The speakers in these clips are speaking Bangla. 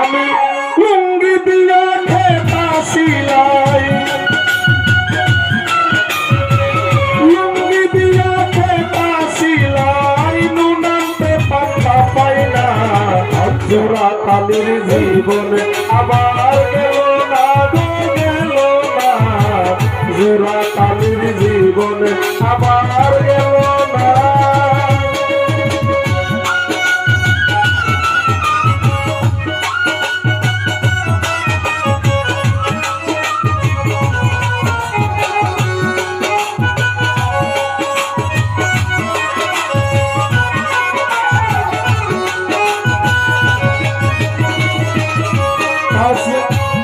আমি লুঙ্গি দিয়া খেতা সিলাই, লুঙ্গি দিয়া খেতা সিলাই, নুন আনতে পান্তা পাই না। জোড়া তালির জীবন আবার গেল না গো গেল না, জোড়া তালির জীবন আবার গেল না।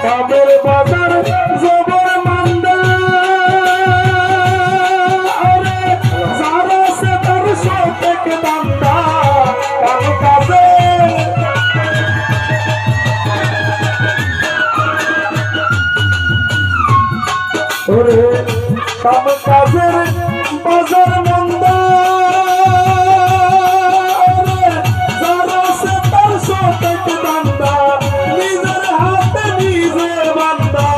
কামের বাজার জবর মান্দা, আরে যারা সে তার সতেক দান্দা, কাম কাজে ওরে কাম কাজের বাজার মন্দা, আরে যারা সে তার সতেক দান্দা, নিজের হাতে নিজে বান্দা,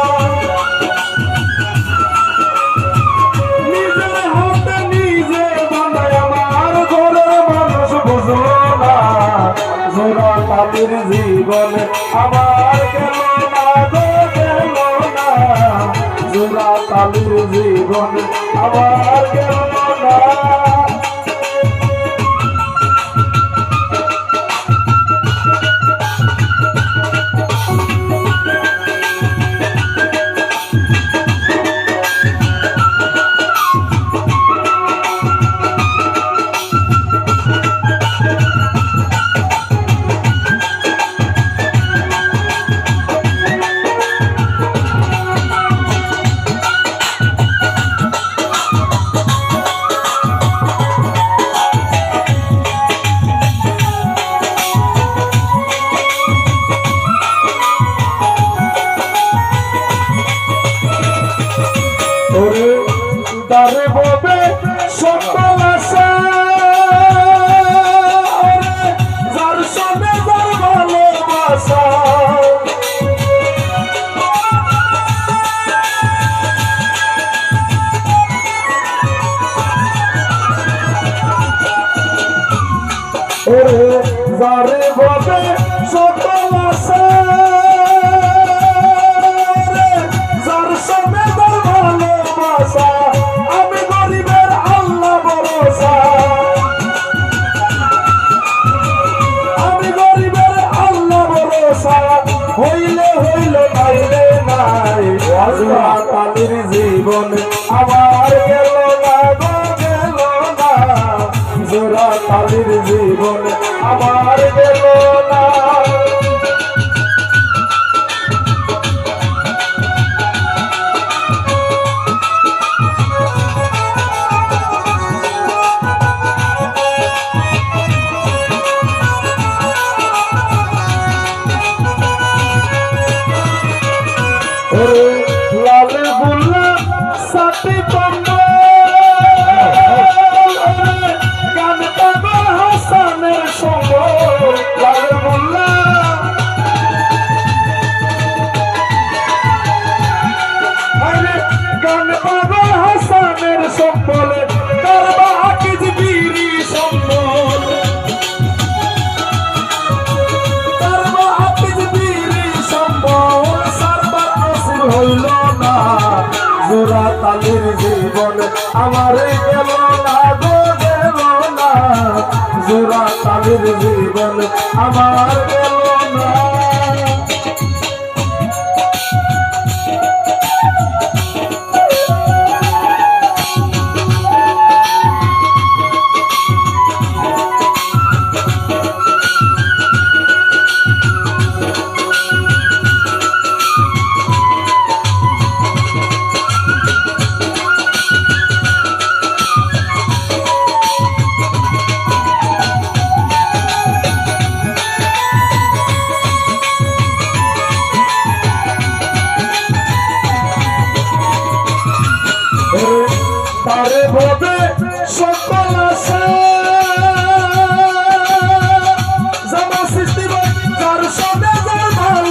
নিজের হাতে নিজে বান্দা। আমার ঘরের মানুষ বুঝলো না, জোড়া তালির জীবন আবার গেল না গো গেল না, জোড়া তালির জীবন আবার গেল না। ওরে দারে ববে সকল আশা, যার সঙ্গে যার ভালোবাসা, ওরে দারে ববে সকল আশা, আমি গরিবের আল্লাহ ভরসা, আমি গরিবের আল্লাহ ভরসা, হইলে হইল নাইলে নাই। জোড়া তালির জীবন আবার গেল না গো গেল না, জোড়া তালির জীবন আবার গেল না। লাল বুল্লা সাথে গান পাগল হাসানের সঙ্গ, লাল বুল্লা গান পাগল হাসানের সম্বল, কারবা হাকিজ বিরি সম্বল, কারবা হাকিজ বিরি সম্বল, সারবার নসিব হইল না, জোড়া তালির জীবন আমার গেল না গো গেল না, জোড়া তালির জীবন আমার গেল না। তারে ভবে সকল আশা, জামা সৃষ্টি যার সঙ্গে যার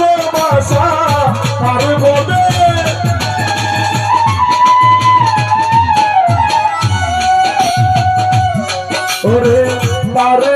তারে